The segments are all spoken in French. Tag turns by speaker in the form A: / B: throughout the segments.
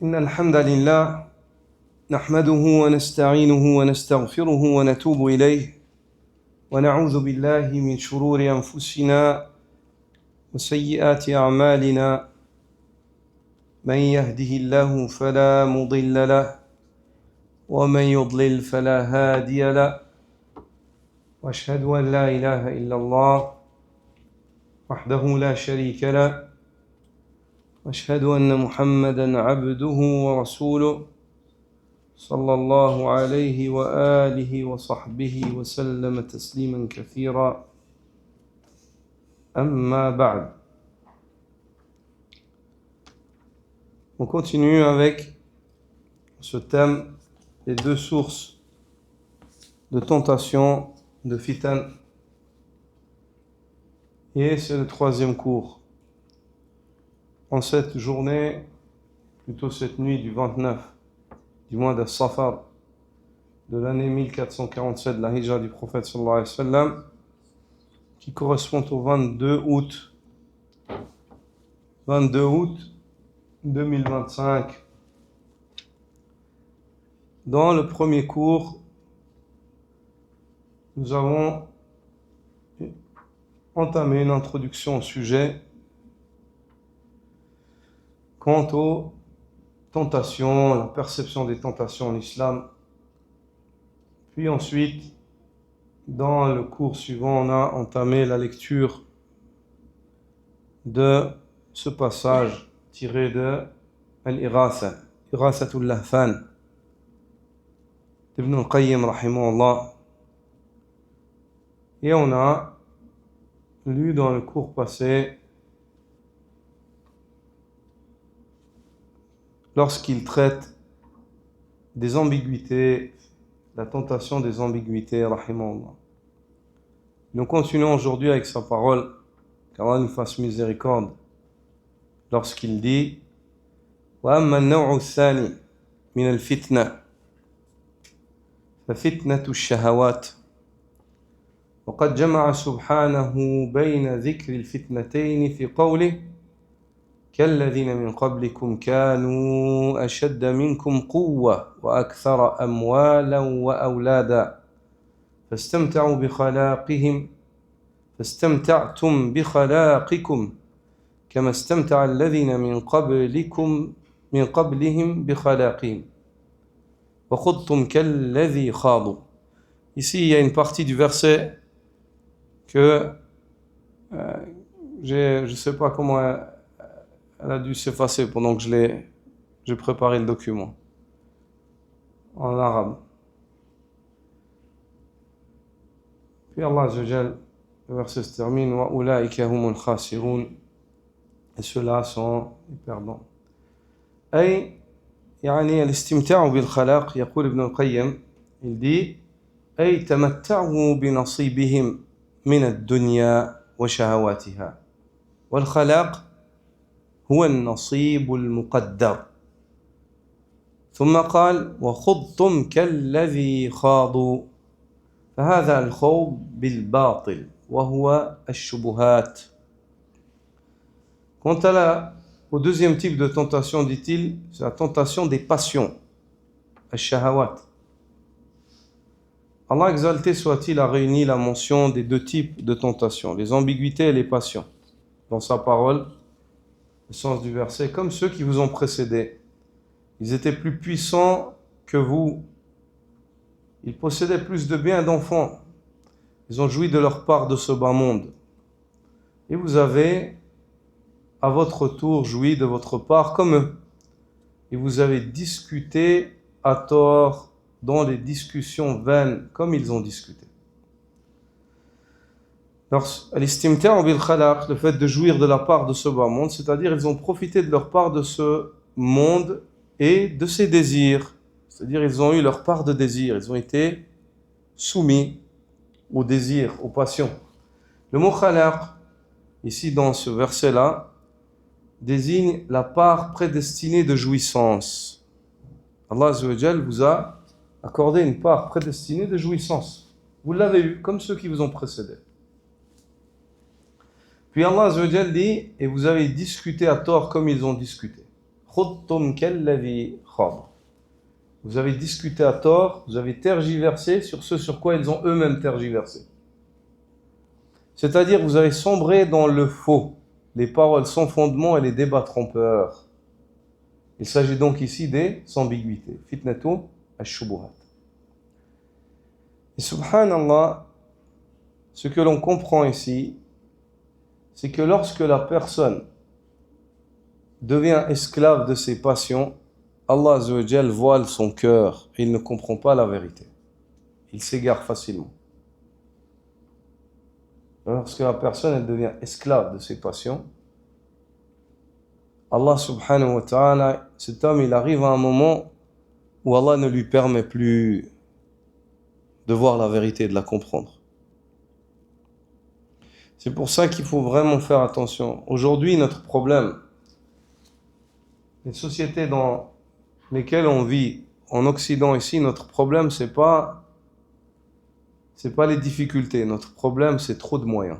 A: إن الحمد لله نحمده ونستعينه ونستغفره ونتوب إليه ونعوذ بالله من شرور أنفسنا وسيئات أعمالنا من يهده الله فلا مضل له ومن يضلل فلا هادي له وأشهد أن لا إله إلا الله وحده لا شريك له وأشهد أن محمدًا عبده ورسوله صلى الله عليه وآله وصحبه وسلم تسليما كثيرا أما بعد. On continue avec ce thème, les deux sources de tentation, de fitan. Et c'est le troisième cours. En cette journée, plutôt cette nuit du 29 du mois de Safar de l'année 1447 de la Hijra du prophète sallallahu alayhi wa sallam, qui correspond au 22 août 2025. Dans le premier cours, nous avons entamé une introduction au sujet quant aux tentations, la perception des tentations en islam. Puis ensuite, dans le cours suivant, on a entamé la lecture de ce passage tiré de Al-Iratha, Irathatul Lahfan, d'Ibn al-Qayyim rahimahullah. Et on a lu dans le cours passé, lorsqu'il traite des ambiguïtés, la tentation des ambiguïtés, rahimahullah. Nous continuons aujourd'hui avec sa parole, qu'Allah nous fasse miséricorde, lorsqu'il dit وَأَمَّا النَّوْعُ الثَّانِي مِنَ الْفِتْنَةِ فَفِتْنَةُ الشَّهَوَاتِ وقد جمع سبحانه بين ذكر الفتنتين في قوله كالذين من قبلكم كانوا أشد منكم قوة وأكثر أموالا وأولادا فاستمتعتم بخلاقكم كما استمتع الذين من قبلهم بخلاقهم وخضتم كالذي خاضوا. Ici, il y a une partie du verset que je ne sais pas comment elle a dû s'effacer pendant que j'ai préparé le document en arabe. Puis Allah Azza wa Jal, le verset se termine wa ulaika humul khasirun, et ceux-là sont les perdants. أي يعني الاستمتاع بالخلاق, يقول ابن القيم, il dit أي تمتعوا بنصيبهم من الدنيا وشهواتها والخلاق هو النصيب المقدر. ثم قال وخضتم كالذي خاضوا فهذا الخوض بالباطل وهو الشبهات. Quant au deuxième type de tentation, dit-il, c'est la tentation des passions, al-shahawat. Allah exalté soit-il a réuni la mention des deux types de tentation, les ambiguïtés et les passions, dans sa parole, le sens du verset, comme ceux qui vous ont précédés. Ils étaient plus puissants que vous. Ils possédaient plus de biens d'enfants. Ils ont joui de leur part de ce bas monde. Et vous avez, à votre tour, joui de votre part comme eux. Et vous avez discuté à tort dans les discussions vaines, comme ils ont discuté. Al-istimta'u bil khalaq, le fait de jouir de la part de ce bas monde, c'est-à-dire ils ont profité de leur part de ce monde et de ses désirs. C'est-à-dire ils ont eu leur part de désir, ils ont été soumis aux désirs, aux passions. Le mot khalaq, ici dans ce verset-là, désigne la part prédestinée de jouissance. Allah Azza wa Jal vous a accordé une part prédestinée de jouissance. Vous l'avez eu, comme ceux qui vous ont précédé. Puis Allah Azza wa Jal dit, et vous avez discuté à tort comme ils ont discuté. خُضْتُمْ كَالَّذِي خَاضَ. Vous avez discuté à tort, vous avez tergiversé sur ce sur quoi ils ont eux-mêmes tergiversé. C'est-à-dire, vous avez sombré dans le faux, les paroles sans fondement et les débats trompeurs. Il s'agit donc ici des ambiguïtés. Fitnatu ash-shubuhat. Et subhanallah, ce que l'on comprend ici, c'est que lorsque la personne devient esclave de ses passions, Allah Azza wa Jal voile son cœur et il ne comprend pas la vérité. Il s'égare facilement. Lorsque la personne elle devient esclave de ses passions, Allah subhanahu wa ta'ala, cet homme, il arrive à un moment où Allah ne lui permet plus de voir la vérité et de la comprendre. C'est pour ça qu'il faut vraiment faire attention. Aujourd'hui, notre problème, les sociétés dans lesquelles on vit, en Occident ici, notre problème, c'est pas les difficultés. Notre problème, c'est trop de moyens.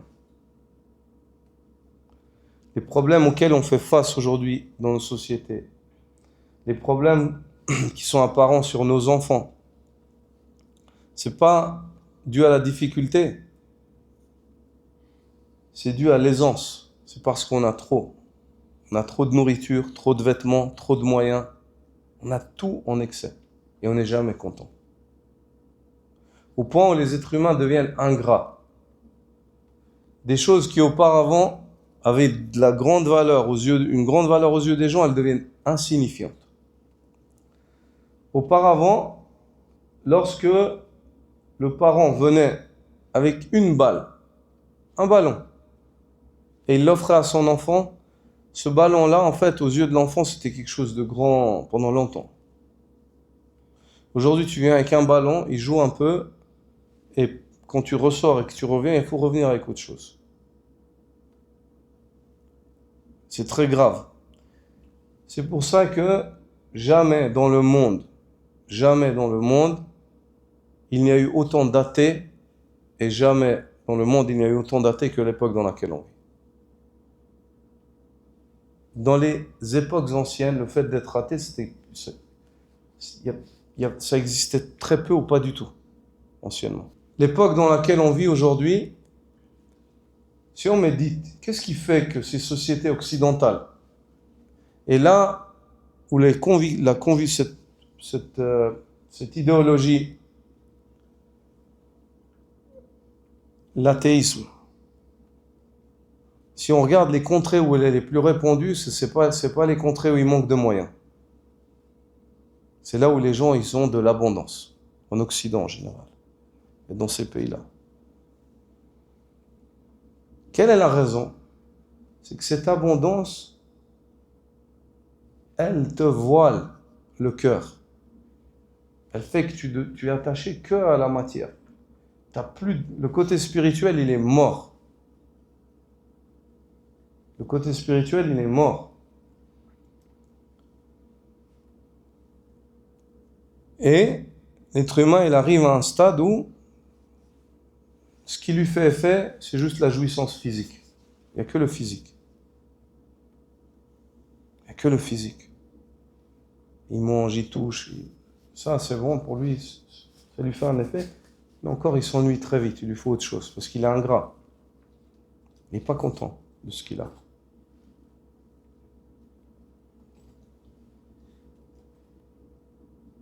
A: Les problèmes auxquels on fait face aujourd'hui dans nos sociétés, les problèmes qui sont apparents sur nos enfants, c'est pas dû à la difficulté, c'est dû à l'aisance. C'est parce qu'on a trop. On a trop de nourriture, trop de vêtements, trop de moyens. On a tout en excès et on n'est jamais content. Au point où les êtres humains deviennent ingrats. Des choses qui auparavant avaient de la grande valeur une grande valeur aux yeux des gens, elles deviennent insignifiantes. Auparavant, lorsque le parent venait avec une balle, un ballon, et il l'offrait à son enfant, ce ballon-là, en fait, aux yeux de l'enfant, c'était quelque chose de grand pendant longtemps. Aujourd'hui, tu viens avec un ballon, il joue un peu, et quand tu ressors et que tu reviens, il faut revenir avec autre chose. C'est très grave. C'est pour ça que jamais dans le monde, il n'y a eu autant d'athées, et jamais dans le monde, il n'y a eu autant d'athées que l'époque dans laquelle on vit. Dans les époques anciennes, le fait d'être athée, ça existait très peu ou pas du tout, anciennement. L'époque dans laquelle on vit aujourd'hui, si on médite, qu'est-ce qui fait que ces sociétés occidentales, et là où cette idéologie, l'athéisme, si on regarde les contrées où elle est les plus répandue, c'est pas les contrées où il manque de moyens. C'est là où les gens ils ont de l'abondance, en Occident en général, et dans ces pays-là. Quelle est la raison? C'est que cette abondance, elle te voile le cœur. Elle fait que tu es attaché que à la matière. Le côté spirituel, il est mort. Le côté spirituel, il est mort. Et l'être humain, il arrive à un stade où ce qui lui fait effet, c'est juste la jouissance physique. Il n'y a que le physique. Il n'y a que le physique. Il mange, il touche. Ça, c'est bon pour lui. Ça lui fait un effet. Mais encore, il s'ennuie très vite. Il lui faut autre chose. Parce qu'il est ingrat. Il n'est pas content de ce qu'il a.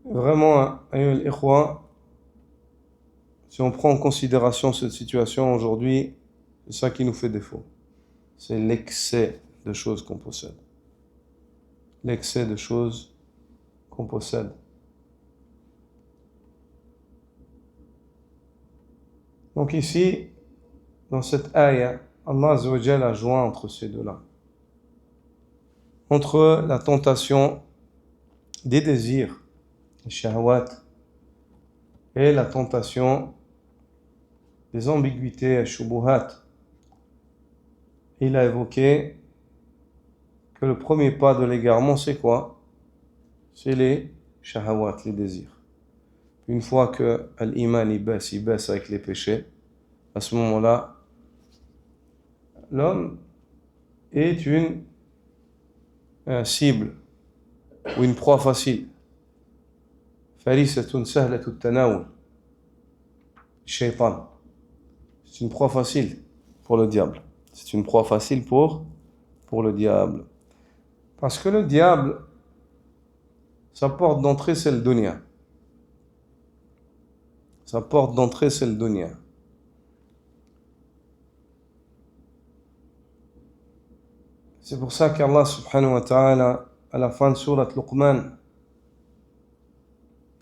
A: Vraiment, si on prend en considération cette situation aujourd'hui, c'est ça qui nous fait défaut. C'est l'excès de choses qu'on possède. L'excès de choses qu'on possède. Donc ici, dans cette ayah, Allah Azza wa Jalla a joint entre ces deux-là. Entre la tentation des désirs, les shahwat, et la tentation des ambiguïtés, les shubuhat. Il a évoqué que le premier pas de l'égarement, c'est quoi? C'est les shahawat, les désirs. Une fois que l'iman il baisse avec les péchés, à ce moment-là, l'homme est une cible ou une proie facile. Farisatun sahlatut tanawul. Shaitan. C'est une proie facile pour le diable. C'est une proie facile pour le diable. Parce que le diable, sa porte d'entrée, c'est le dunya. Sa porte d'entrée, c'est le dunya. C'est pour ça qu'Allah subhanahu wa ta'ala, à la fin de sourate Luqman,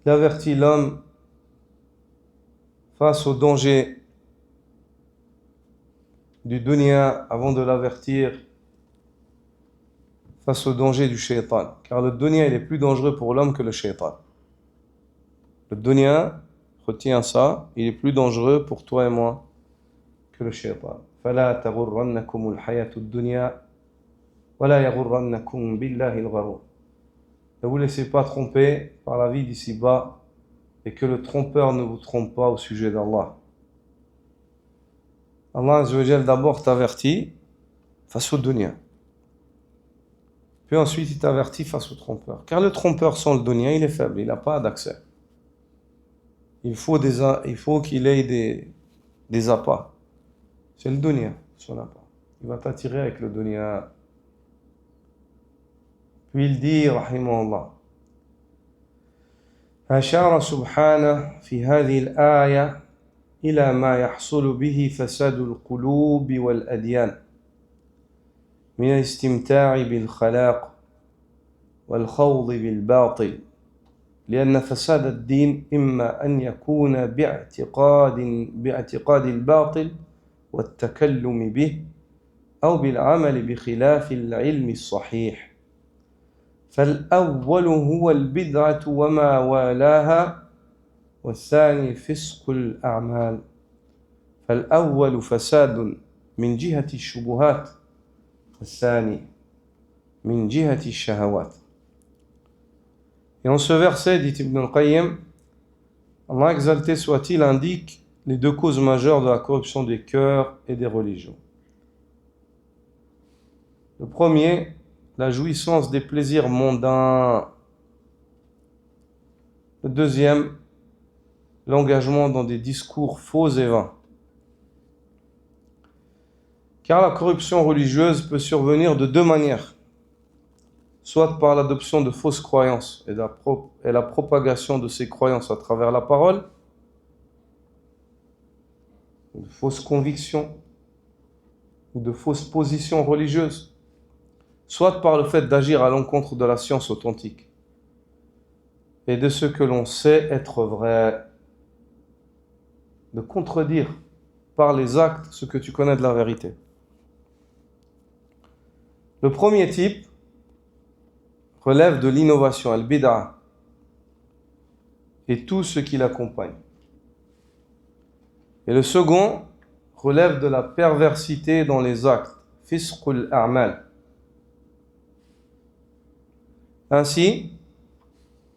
A: il avertit l'homme face au danger du dunya avant de l'avertir face au danger du shaitan. Car le dunya, il est plus dangereux pour l'homme que le shaitan. Le dunya, retiens ça, il est plus dangereux pour toi et moi que le shaitan. فَلَا تَغُرَّنَّكُمُ الْحَيَاةُ الدُّنْيَا وَلَا يَغُرَّنَّكُمْ بِاللَّهِ الْغَرُورُ. Ne vous laissez pas tromper par la vie d'ici-bas et que le trompeur ne vous trompe pas au sujet d'Allah. Allah Azza wa Jal d'abord t'avertit face au dunya. Puis ensuite il t'avertit face au trompeur. Car le trompeur sans le dunya, il est faible, il n'a pas d'accès. Il faut qu'il ait des appâts. C'est le dunya, son appât. Il va t'attirer avec le dunya. Puis il dit, rahimahullah, أشار سبحانه في هذه الآية إلى ما يحصل به فساد القلوب والأديان من الاستمتاع بالخلاق والخوض بالباطل لأن فساد الدين إما أن يكون باعتقاد الباطل والتكلم به أو بالعمل بخلاف العلم الصحيح فالأول هو البدعة وما والاها والثاني فسق الأعمال فالأول فساد من جهة الشبهات والثاني من جهة الشهوات. Et en ce verset, dit Ibn al-Qayyim, Allah exalté soit-il indique les deux causes majeures de la corruption des cœurs et des religions. Le premier, la jouissance des plaisirs mondains. Le deuxième, l'engagement dans des discours faux et vains. Car la corruption religieuse peut survenir de deux manières. Soit par l'adoption de fausses croyances et la propagation de ces croyances à travers la parole, de fausses convictions ou de fausses positions religieuses, soit par le fait d'agir à l'encontre de la science authentique et de ce que l'on sait être vrai, de contredire par les actes ce que tu connais de la vérité. Le premier type relève de l'innovation, al-bid'a, et tout ce qui l'accompagne. Et le second relève de la perversité dans les actes, fisqul a'mal. Ainsi,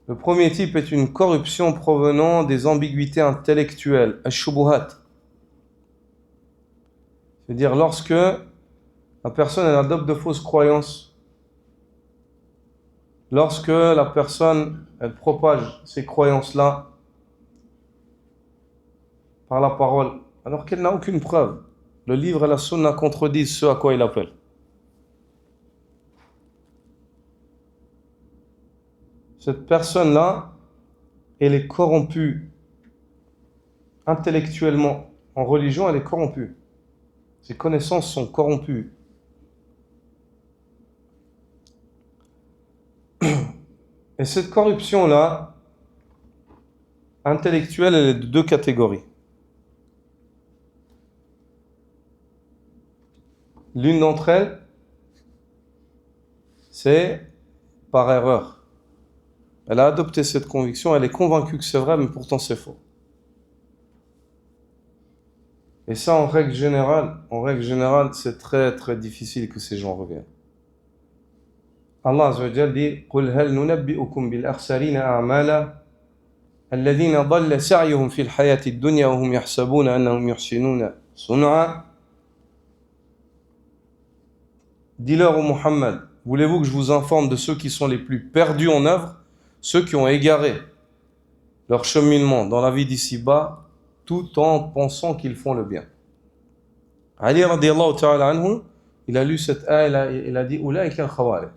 A: le premier type est une corruption provenant des ambiguïtés intellectuelles, ash-shubuhat. C'est-à-dire lorsque la personne elle adopte de fausses croyances, lorsque la personne elle propage ces croyances-là par la parole, alors qu'elle n'a aucune preuve. Le livre et la sunna contredisent ce à quoi il appelle. Cette personne-là, elle est corrompue intellectuellement. En religion, elle est corrompue. Ses connaissances sont corrompues. Et cette corruption-là, intellectuelle, elle est de deux catégories. L'une d'entre elles, c'est par erreur. Elle a adopté cette conviction, elle est convaincue que c'est vrai, mais pourtant c'est faux. Et ça, en règle générale, c'est très très difficile que ces gens reviennent. Allah Azza wa Jalla dit قُلْ هَلْ نُنَبِّئُكُمْ بِالْأَخْسَرِينَ أَعْمَالًا الَّذِينَ ضَلَّ سَعْيُهُمْ فِي الْحَيَاةِ الدُّنْيَا وَهُمْ يَحْسَبُونَ أَنَّهُمْ يُحْسِنُونَ صُنْعًا. Dis-leur au Muhammad, Voulez-vous que je vous informe de ceux qui sont les plus perdus en œuvre, ceux qui ont égaré leur cheminement dans la vie d'ici-bas, tout en pensant qu'ils font le bien. Ali radiallahu ta'ala anhu, il a lu cette ayah, il a dit « Oulaïka al-Khawarij ».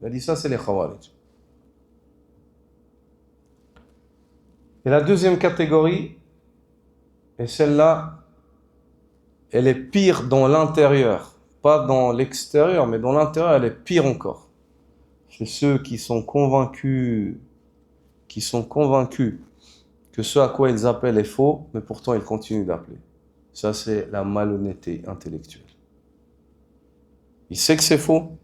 A: Il a dit ça, c'est les Khawarij. Et la deuxième catégorie, et celle-là, elle est pire dans l'intérieur. Pas dans l'extérieur, mais dans l'intérieur, elle est pire encore. C'est ceux qui sont convaincus que ce à quoi ils appellent est faux, mais pourtant ils continuent d'appeler. Ça, c'est la malhonnêteté intellectuelle. Il sait que c'est faux.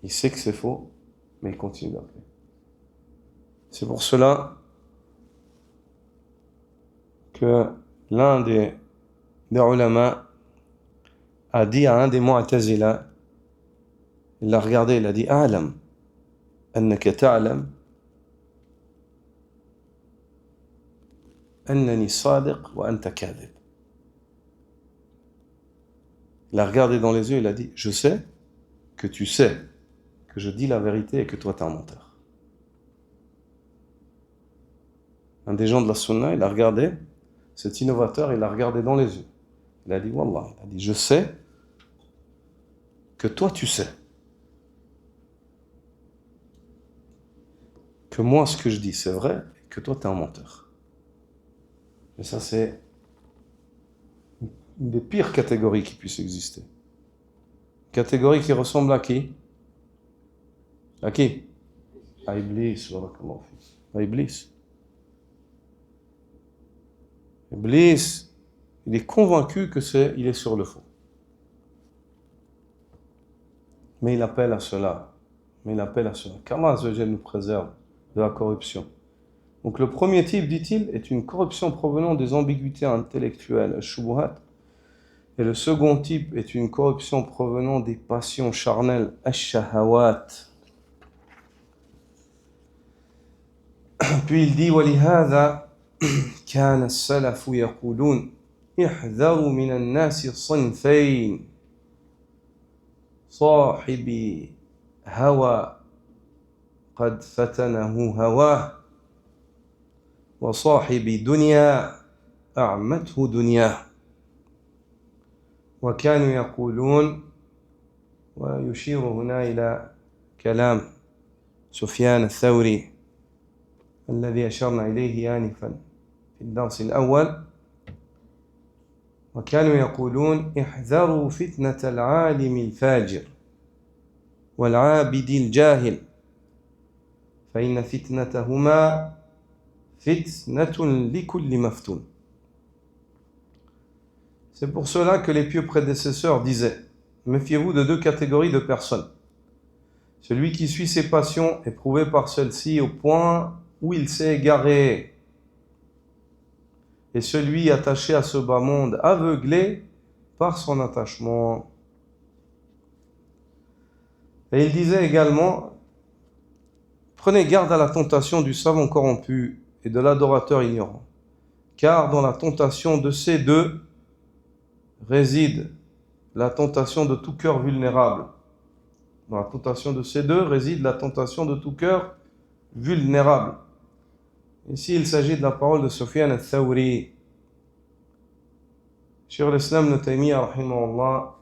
A: Il sait que c'est faux, mais il continue d'appeler. C'est pour cela que l'un des ulama a dit à un des Mu'tazila, il l'a regardé, il a dit « A'lam, annaka ta'lam, annani sadiq wa anta kadhib » Il l'a regardé dans les yeux, il a dit « Je sais que tu sais que je dis la vérité et que toi t'es un menteur. » Un des gens de la Sunna, il a regardé, cet innovateur, il l'a regardé dans les yeux. Il a dit « Wallah, il a dit, je sais que toi tu sais que moi ce que je dis c'est vrai et que toi t'es un menteur. » Et ça c'est une des pires catégories qui puissent exister. Catégorie qui ressemble à qui? À qui? À Iblis, à Iblis. Iblis, il est convaincu il est sur le faux. Mais il appelle à cela. Qu'Allah Azza wa Jalla nous préserve de la corruption. Donc le premier type, dit-il, est une corruption provenant des ambiguïtés intellectuelles, shubuhat. Et le second type est une corruption provenant des passions charnelles, ash-shahawat. Puis il dit وَلِهَذَا كَانَ السَّلَفُ يَقُولُونَ احذروا من الناس صنفين صاحب هوى قد فتنه هواه وصاحب دنيا أعمته دنياه وكانوا يقولون ويشير هنا إلى كلام سفيان الثوري الذي أشرنا إليه آنفا في الدرس الأول وكانوا يقولون احذروا فتنة العالم الفاجر والعابد الجاهل فإن فتنتهما فتنة لكل مفتون. C'est pour cela que les pieux prédécesseurs disaient « Méfiez-vous de deux catégories de personnes. Celui qui suit ses passions est prouvé par celle-ci au point où il s'est égaré. Et celui attaché à ce bas monde, aveuglé par son attachement. » Et il disait également « Prenez garde à la tentation du savant corrompu et de l'adorateur ignorant, car dans la tentation de ces deux réside la tentation de tout cœur vulnérable. Dans la tentation de ces deux réside la tentation de tout cœur vulnérable. » Ici, il s'agit de la parole de Sufyan al-Thawri. Cheikh al-Islam Ibn Taymiyyah, rahimahullah,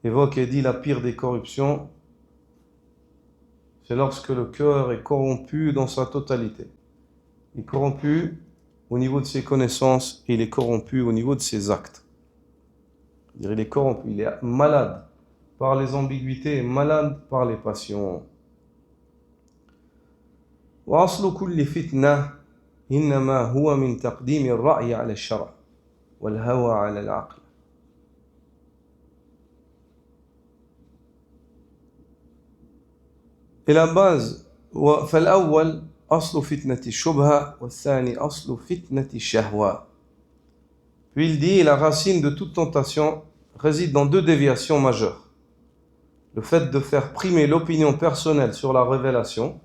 A: évoque et dit la pire des corruptions, c'est lorsque le cœur est corrompu dans sa totalité. Il est corrompu au niveau de ses connaissances et il est corrompu au niveau de ses actes. C'est-à-dire, il est corrompu, il est malade par les ambiguïtés et malade par les passions. وأصل كل فتنة إنما هو من تقديم الرأي على الشرع والهوى على العقل. Et la base, فالأول أصل فتنة الشبهة والثاني أصل فتنة الشهوة. Puis il dit, la racine de toute tentation réside dans deux déviations majeures. Le fait de faire primer l'opinion personnelle sur la révélation,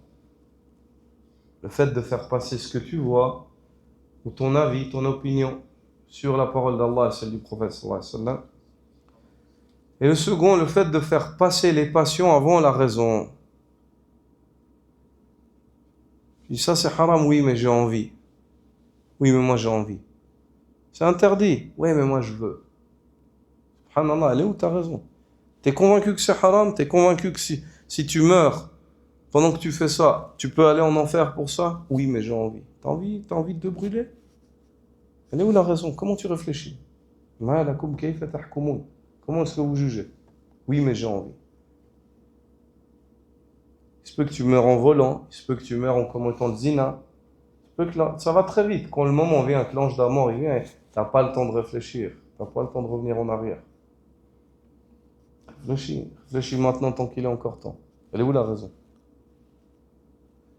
A: le fait de faire passer ce que tu vois, ou ton avis, ton opinion, sur la parole d'Allah et celle du prophète sallallahu alayhi wa sallam. Et le second, le fait de faire passer les passions avant la raison. Je dis ça c'est haram, oui mais j'ai envie. Oui mais moi j'ai envie. C'est interdit, oui mais moi je veux. Subhanallah, elle est où ta raison? T'es convaincu que c'est haram, t'es convaincu que si tu meurs pendant que tu fais ça, tu peux aller en enfer pour ça? Oui mais j'ai envie. T'as envie de te brûler? Elle est où la raison? Comment tu réfléchis? Comment est-ce que vous jugez? Oui, mais j'ai envie. Il se peut que tu meurs en volant, il se peut que tu meurs en commettant de zina. Ça va très vite. Quand le moment vient, que l'ange de la mort il vient, tu n'as pas le temps de réfléchir. Tu n'as pas le temps de revenir en arrière. Réfléchis maintenant tant qu'il est encore temps. Elle est où la raison?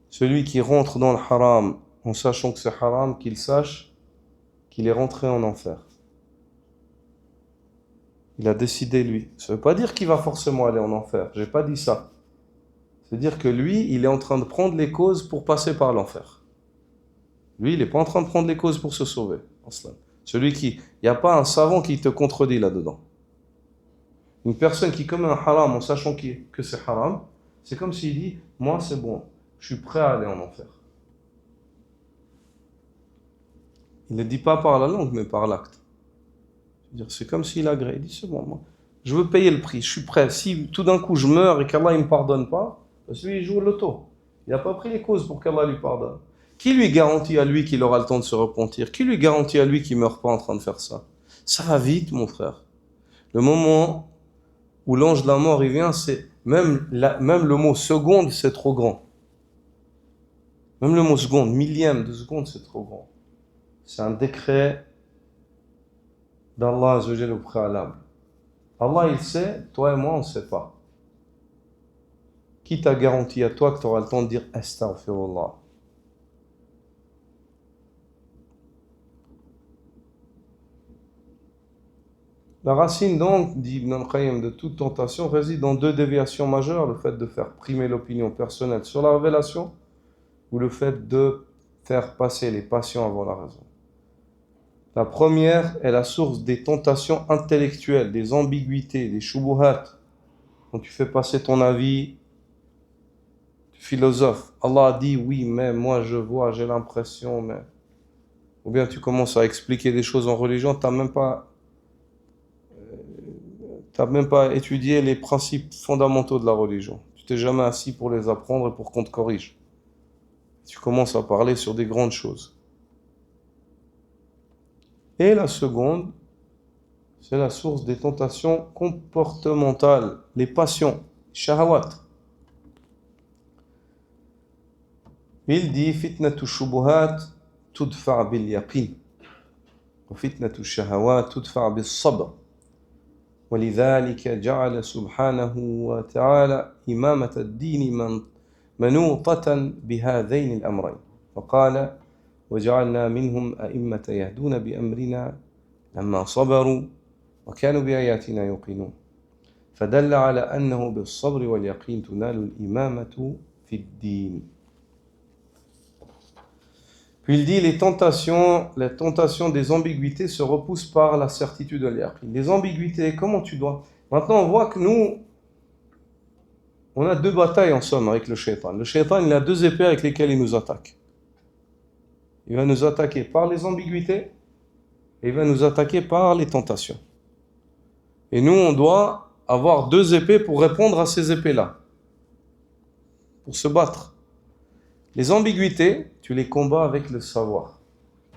A: Celui qui rentre dans le haram en sachant que c'est haram, qu'il sache qu'il est rentré en enfer. Il a décidé, lui. Ça ne veut pas dire qu'il va forcément aller en enfer. J'ai pas dit ça. C'est-à-dire que lui, il est en train de prendre les causes pour passer par l'enfer. Lui, il n'est pas en train de prendre les causes pour se sauver. Il n'y a pas un savant qui te contredit là-dedans. Une personne qui commet un haram en sachant que c'est haram, c'est comme s'il dit, moi c'est bon, je suis prêt à aller en enfer. Il ne le dit pas par la langue, mais par l'acte. C'est comme s'il agrée. Il dit, c'est bon, moi, je veux payer le prix, je suis prêt. Si tout d'un coup je meurs et qu'Allah ne me pardonne pas, parce que lui il joue au loto. Il n'a pas pris les causes pour qu'Allah lui pardonne. Qui lui garantit à lui qu'il aura le temps de se repentir? Qui lui garantit à lui qu'il ne meurt pas en train de faire ça? Ça va vite, mon frère. Le moment où l'ange de la mort il vient, c'est même le mot seconde, c'est trop grand. Même le mot seconde, millième de seconde, c'est trop grand. C'est un décret d'Allah au préalable. Allah il sait, toi et moi on ne sait pas. Qui t'a garanti à toi que tu auras le temps de dire Astaghfirullah? La racine donc, dit Ibn al-Qayyim, de toute tentation réside dans deux déviations majeures, le fait de faire primer l'opinion personnelle sur la révélation ou le fait de faire passer les passions avant la raison. La première est la source des tentations intellectuelles, des ambiguïtés, des shubuhat. Quand tu fais passer ton avis, tu philosophes. Allah a dit oui, mais moi je vois, j'ai l'impression, mais... Ou bien tu commences à expliquer des choses en religion, tu n'as même pas étudié les principes fondamentaux de la religion. Tu t'es jamais assis pour les apprendre et pour qu'on te corrige. Tu commences à parler sur des grandes choses. Et la seconde, c'est la source des tentations comportementales, les passions, shahawat. Il dit fitnatu shubuhat tudfa bil yaqin wa fitnatu shahawat tudfa bil sabr. ولذلك جعل سبحانه وتعالى إمامة الدين منوطة بهذين الأمرين فقال وجعلنا منهم أئمة يهدون بأمرنا لما صبروا وكانوا بآياتنا يوقنون فدل على أنه بالصبر واليقين تنال الإمامة في الدين. Puis il dit les tentations des ambiguïtés se repoussent par la certitude de l'yaqin. Les ambiguïtés, comment tu dois... Maintenant on voit que nous, on a deux batailles en somme avec le shaitan. Le shaitan il a deux épées avec lesquelles il nous attaque. Il va nous attaquer par les ambiguïtés et il va nous attaquer par les tentations. Et nous on doit avoir deux épées pour répondre à ces épées-là. Pour se battre. Les ambiguïtés, tu les combats avec le savoir,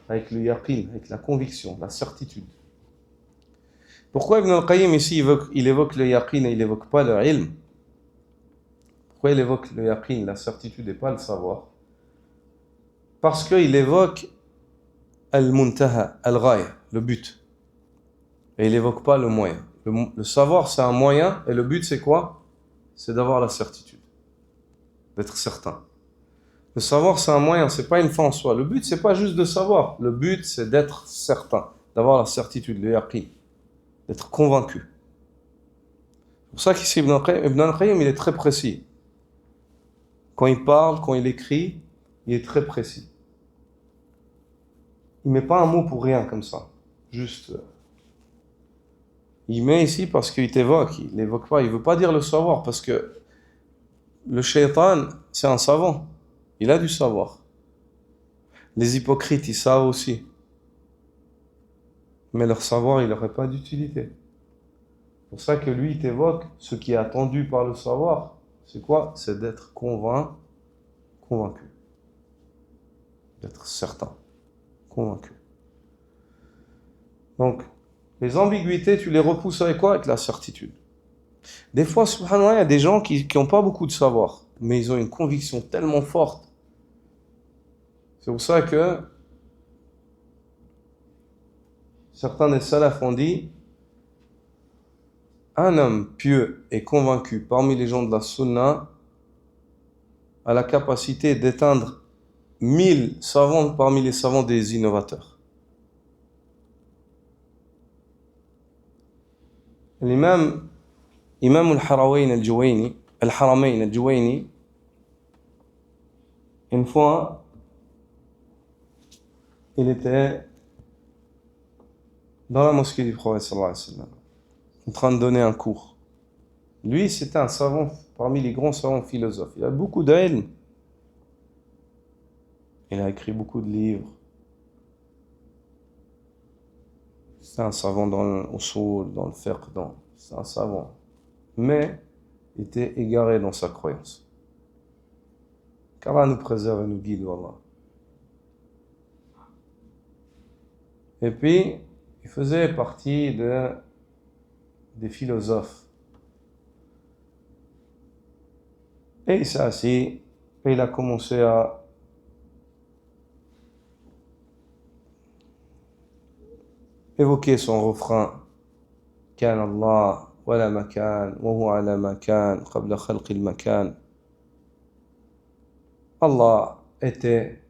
A: avec le yaqin, avec la conviction, la certitude. Pourquoi Ibn al-Qayyim ici il évoque le yaqin et il n'évoque pas le ilm? Pourquoi il évoque le yaqin, la certitude et pas le savoir? Parce qu'il évoque al-muntaha, al-ghaya, le but. Et il n'évoque pas le moyen. Le savoir c'est un moyen et le but c'est quoi? C'est d'avoir la certitude, d'être certain. Le savoir, c'est un moyen, c'est pas une fin en soi. Le but, c'est pas juste de savoir. Le but, c'est d'être certain, d'avoir la certitude, le yaqin, d'être convaincu. C'est pour ça qu'ici, Ibn al-Qayyim, il est très précis. Quand il parle, quand il écrit, il est très précis. Il met pas un mot pour rien comme ça. juste. Il met ici parce qu'il t'évoque, il n'évoque pas, il ne veut pas dire le savoir, parce que le shaitan, c'est un savant, il a du savoir. Les hypocrites, ils savent aussi. Mais leur savoir, il n'aurait pas d'utilité. C'est pour ça que lui, il t'évoque ce qui est attendu par le savoir. C'est quoi? C'est d'être convaincu. D'être certain, convaincu. Donc, les ambiguïtés, tu les repousses avec quoi? Avec la certitude. Des fois, subhanallah, il y a des gens qui n'ont pas beaucoup de savoir, mais ils ont une conviction tellement forte. C'est pour ça que certains des salafs ont dit, un homme pieux et convaincu parmi les gens de la sunna a la capacité d'éteindre 1000 savants parmi les savants des innovateurs. L'imam al-Haramayn al-Juwayni, une fois, il était dans la mosquée du prophète sallallahu alayhi wa sallam, en train de donner un cours. Lui, c'était un savant parmi les grands savants philosophes. Il a beaucoup d'ilm. Il a écrit beaucoup de livres. C'est un savant dans l'usul, dans le fiqh, c'est un savant. Mais il était égaré dans sa croyance. Qu'Allah nous préserve et nous guide, wallah. Et puis, il faisait partie des philosophes. Et il s'est assis et il a commencé à évoquer son refrain. كان الله ولا مكان وهو على مكان قبل خلق المكان. Allah était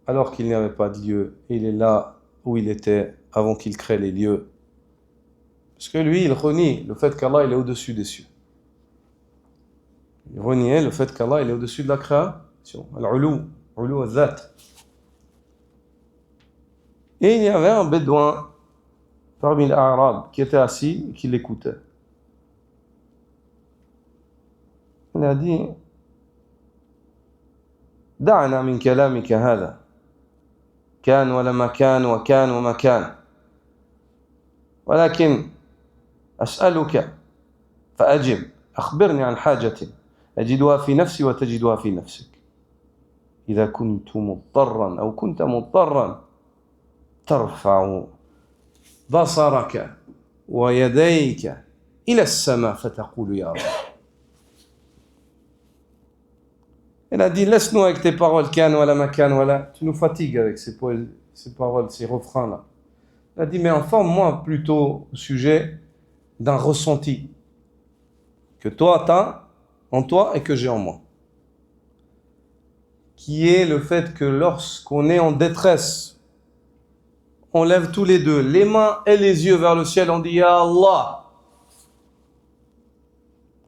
A: alors qu'il n'y avait pas de lieu, et il est là où il était avant qu'il crée les lieux. Parce que lui, il renie le fait qu'Allah il est au-dessus des cieux. Il reniait le fait qu'Allah il est au-dessus de la création. Al-ulu al-dhat. Et il y avait un bédouin parmi les Arabes qui était assis et qui l'écoutait. Il a dit دعنا من كلامك هذا كان ولا مكان وكان ومكان ولكن أسألك فأجب أخبرني عن حاجة أجدها في نفسي وتجدها في نفسك إذا كنت مضطرا أو كنت مضطرا ترفع بصرك ويديك إلى السماء فتقول يا رب. Elle a dit, laisse-nous avec tes paroles, kan wala makan wala. Tu nous fatigues avec ces paroles, ces refrains-là. Elle a dit, mais informe-moi plutôt au sujet d'un ressenti que toi t'as en toi et que j'ai en moi. Qui est le fait que lorsqu'on est en détresse, on lève tous les deux les mains et les yeux vers le ciel, on dit Ya Allah.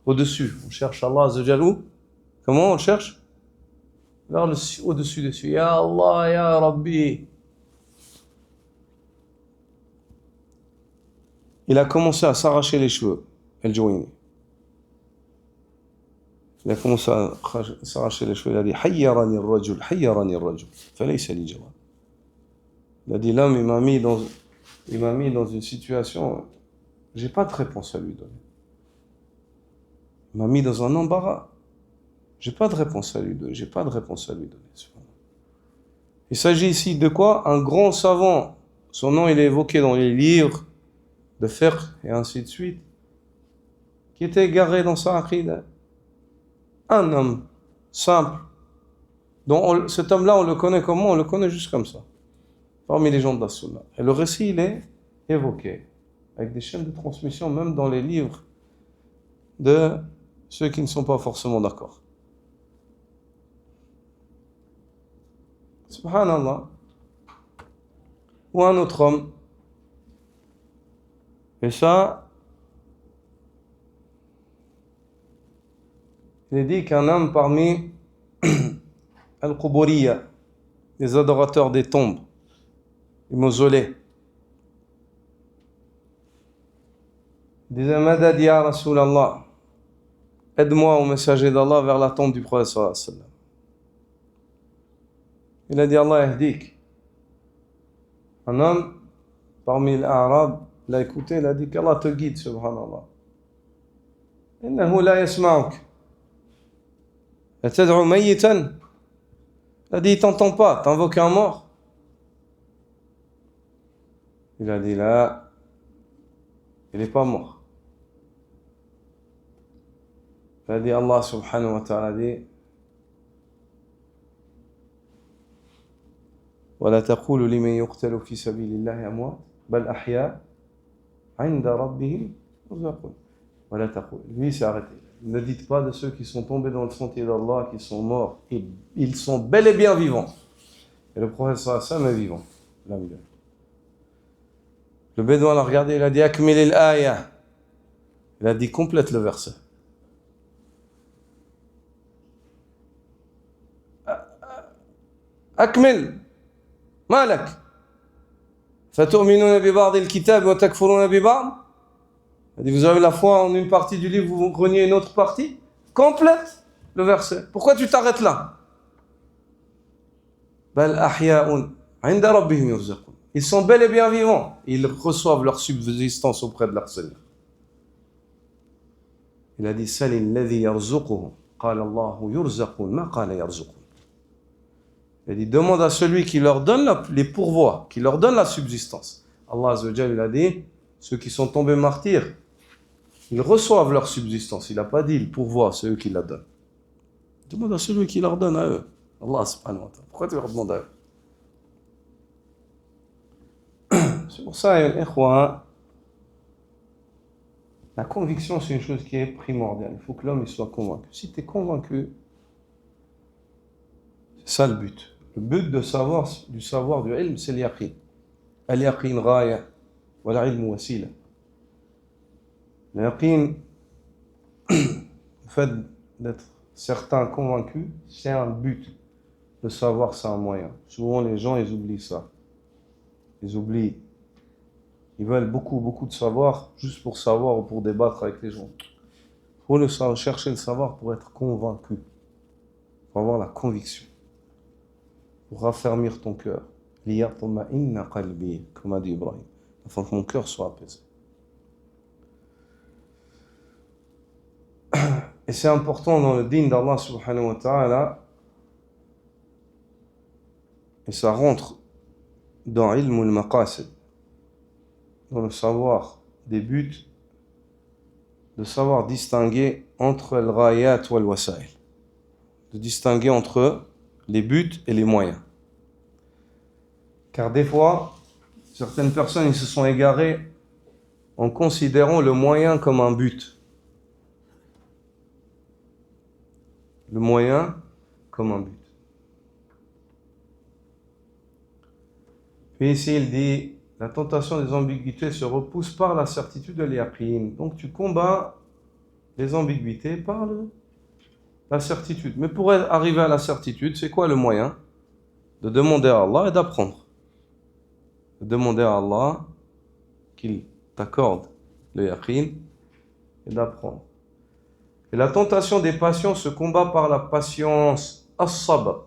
A: Au-dessus, on cherche Allah Azza wa Jalla. Comment on le cherche? Vers au-dessus des cieux. Ya Allah, Ya Rabbi. Il a commencé à s'arracher les cheveux, Al-Juwayni. Il a commencé à s'arracher les cheveux. Il a dit Hayyarani ar-rajul, hayyarani ar-rajul. Falaysa li jawab. Il a dit l'homme, il m'a mis dans une situation, j'ai pas de réponse à lui donner. Il m'a mis dans un embarras. J'ai pas de réponse à lui donner. Il s'agit ici de quoi? Un grand savant. Son nom, il est évoqué dans les livres de fiqh et ainsi de suite, qui était égaré dans sa aqida. Un homme simple, dont cet homme-là, on le connaît comment? On le connaît juste comme ça, parmi les gens de la sunna. Et le récit, il est évoqué, avec des chaînes de transmission, même dans les livres de ceux qui ne sont pas forcément d'accord. Subhanallah. Ou un autre homme. Et ça, il est dit qu'un homme parmi Al-Quburiya, les adorateurs des tombes, les mausolées, Il disait Madad ya Rasulallah, aide-moi au messager d'Allah vers la tombe du prophète sallallahu alayhi wa sallam. Il a dit Allah yahdik. Un homme parmi les Arabes l'a écouté, il a dit qu'Allah te guide, subhanallah. Innahu la yasma'uk. Tad'u mayyitan. Il a dit, il t'entend pas, t'invoques un mort. Il a dit là, il n'est pas mort. Il a dit Allah subhanahu wa ta'ala dit ولا تقولوا لمن يقتل في سبيل الله أموات بل أحياء عند ربهم يرزقون ولا تقولوا. Lui s'est arrêté. Ne dites pas de ceux qui sont tombés dans le sentier d'Allah, qui sont morts. Ils sont bel et bien vivants. Et le prophète sallallahu alayhi wa sallam est vivant. Le bédouin l'a regardé, il a dit Akmil al-aya. Il a dit complète le verset. Akmil malak fatu'minuna bi ba'd al-kitab wa takfuruna bi ba'd. Il a dit vous avez la foi en une partie du livre, vous reniez une autre partie. Complète le verset. Pourquoi tu t'arrêtes là? Bal ahya'un 'inda rabbihim yurzaqun. Ils sont bel et bien vivants. Ils reçoivent leur subsistance auprès de leur Seigneur. Il a dit Salil ladhi yarzuquhum. Qala Allahu yurzaqun ma qala yarzuqun. Il a dit demande à celui qui leur donne les pourvois, qui leur donne la subsistance. Allah Azza wa Jalla, il a dit ceux qui sont tombés martyrs, ils reçoivent leur subsistance. Il n'a pas dit ils pourvoient, c'est eux qui la donnent. Demande à celui qui leur donne à eux. Allah subhanahu wa ta'ala. Pourquoi tu leur demandes à eux? C'est pour ça, la conviction, c'est une chose qui est primordiale. Il faut que l'homme il soit convaincu. Si tu es convaincu, c'est ça le but. Le but du savoir du ilm, c'est l'yaqin. Al-yaqin raya, wa l'ilm wasila. L'yaqin, le fait d'être certain, convaincu, c'est un but. Le savoir, c'est un moyen. Souvent, les gens, ils oublient ça. Ils oublient. Ils veulent beaucoup de savoir juste pour savoir ou pour débattre avec les gens. Il faut chercher le savoir pour être convaincu, pour avoir la conviction, pour raffermir ton cœur. Liyatma'inna qalbi, comme a dit Ibrahim, afin que mon cœur soit apaisé. Et c'est important dans le dîn d'Allah subhanahu wa ta'ala, et ça rentre dans ilm al-maqasid, dans le savoir des buts, de savoir distinguer entre le ghayat ou le wasail, de distinguer entre les buts et les moyens. Car des fois, certaines personnes ils se sont égarées en considérant le moyen comme un but. Le moyen comme un but. Puis ici il dit la tentation des ambiguïtés se repousse par la certitude de l'yaqin. Donc tu combats les ambiguïtés par la certitude. Mais pour arriver à la certitude, c'est quoi le moyen? De demander à Allah et d'apprendre. De demander à Allah qu'il t'accorde le yaqin et d'apprendre. Et la tentation des passions se combat par la patience, as-sabr.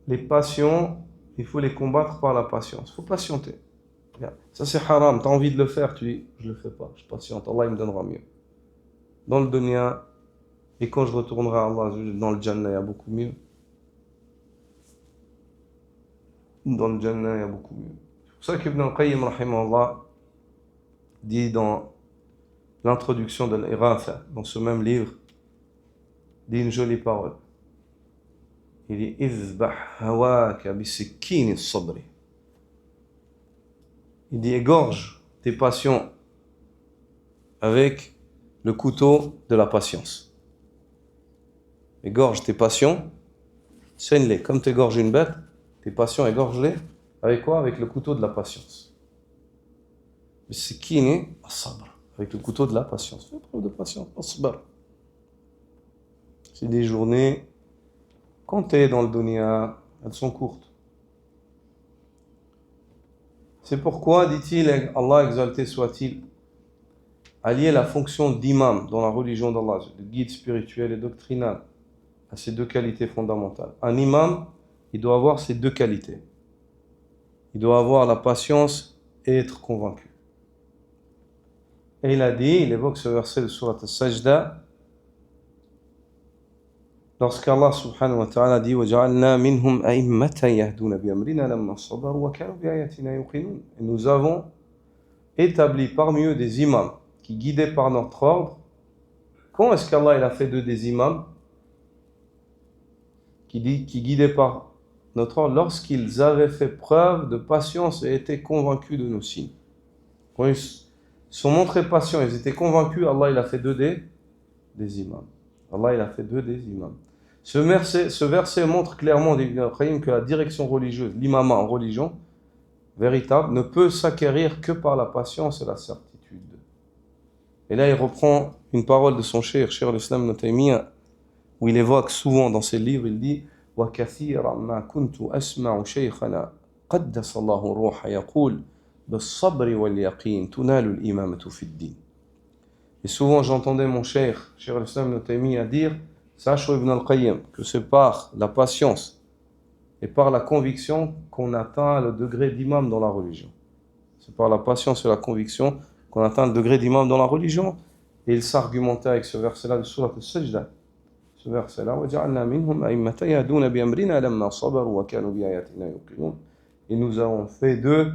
A: Les passions, il faut les combattre par la patience. Il faut patienter. Ça c'est haram, tu as envie de le faire, tu dis, je ne le fais pas, je patiente, Allah il me donnera mieux. Dans le dunya, et quand je retournerai à Allah, dans le Jannah, il y a beaucoup mieux. Dans le Jannah, il y a beaucoup mieux. C'est pour ça qu'Ibn al-Qayyim, rahimahullah, dit dans l'introduction de l'Iratha, dans ce même livre, dit une jolie parole. Il dit Izbah hawaka bisikkin as-sabri. Il dit égorge tes passions avec le couteau de la patience. Égorge tes passions, saigne-les. Comme tu égorges une bête, tes passions égorge-les. Avec quoi? Avec le couteau de la patience. Bisikkin as-sabr. Avec le couteau de la patience. Fais preuve de patience. As-sabr. C'est des journées. Quand tu es dans le dunya, elles sont courtes. C'est pourquoi, dit-il, Allah exalté soit-il, a lié la fonction d'imam dans la religion d'Allah, de guide spirituel et doctrinal, à ces deux qualités fondamentales. Un imam, il doit avoir ces deux qualités. Il doit avoir la patience et être convaincu. Et il a dit, il évoque ce verset de Surat Al-Sajda, lorsqu'Allah subhanahu wa ta'ala dit وَجَعَلْنَا مِنْهُمْ أَئِمَّةً يَهْدُونَ بِأَمْرِنَا لَمَّا صَبَرُوا وَكَانُوا بِآيَاتِنَا يُوقِنُونَ. Et nous avons établi parmi eux des imams qui guidaient par notre ordre. Quand est-ce qu'Allah il a fait d'eux des imams qui guidaient par notre ordre? Lorsqu'ils avaient fait preuve de patience et étaient convaincus de nos signes. Quand ils se sont montrés patients, ils étaient convaincus, Allah il a fait d'eux des imams. Allah il a fait d'eux des imams. Ce verset montre clairement que la direction religieuse, l'imama en religion véritable, ne peut s'acquérir que par la patience et la certitude. Et là, il reprend une parole de son cheikh al-Islam Ibn Taymiyyah, où il évoque souvent dans ses livres, il dit وَكَثِيرًا مَا كُنْتُ أَسْمَعُ شَيْخَنَا قَدَّسَ اللَّهُ الرُّوحَ يَقُولُ بِالصَّبْرِ وَالْيَقِينِ تُنَالُ الْإِمَامَةُ فِي الدِّينِ. Et souvent, j'entendais mon cheikh al-Islam Ibn Taymiyyah dire, sache Ibn al-Qayyim, que c'est par la patience et par la conviction qu'on atteint le degré d'imam dans la religion. C'est par la patience et la conviction qu'on atteint le degré d'imam dans la religion. Et il s'argumentait avec ce verset-là de Surat Al-Sajda. Ce verset-là, وَجَعَلْنَا مِنْهُمْ أَئِمَّةً يَهْدُونَ بِأَمْرِنَا لَمَّا صَبَرُوا وَكَانُوا بِآيَاتِنَا يُوقِنُونَ. Et nous avons fait d'eux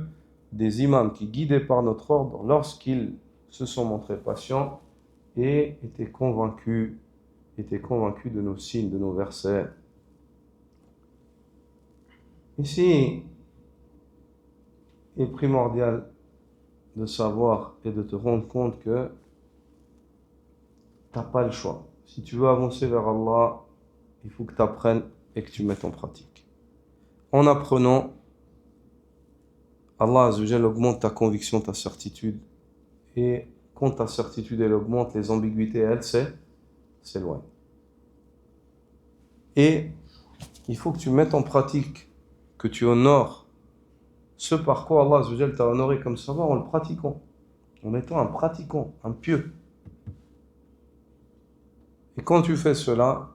A: des imams qui guidaient par notre ordre lorsqu'ils se sont montrés patients et étaient convaincus de nos signes, de nos versets. Ici, il est primordial de savoir et de te rendre compte que tu n'as pas le choix. Si tu veux avancer vers Allah, il faut que tu apprennes et que tu mettes en pratique. En apprenant, Allah Azzawajal augmente ta conviction, ta certitude. Et quand ta certitude elle augmente, les ambiguïtés, elles, s'éloignent. Et il faut que tu mettes en pratique, que tu honores ce par quoi Allah Azzawajal t'a honoré comme savoir en le pratiquant, en étant un pratiquant, un pieux. Et quand tu fais cela,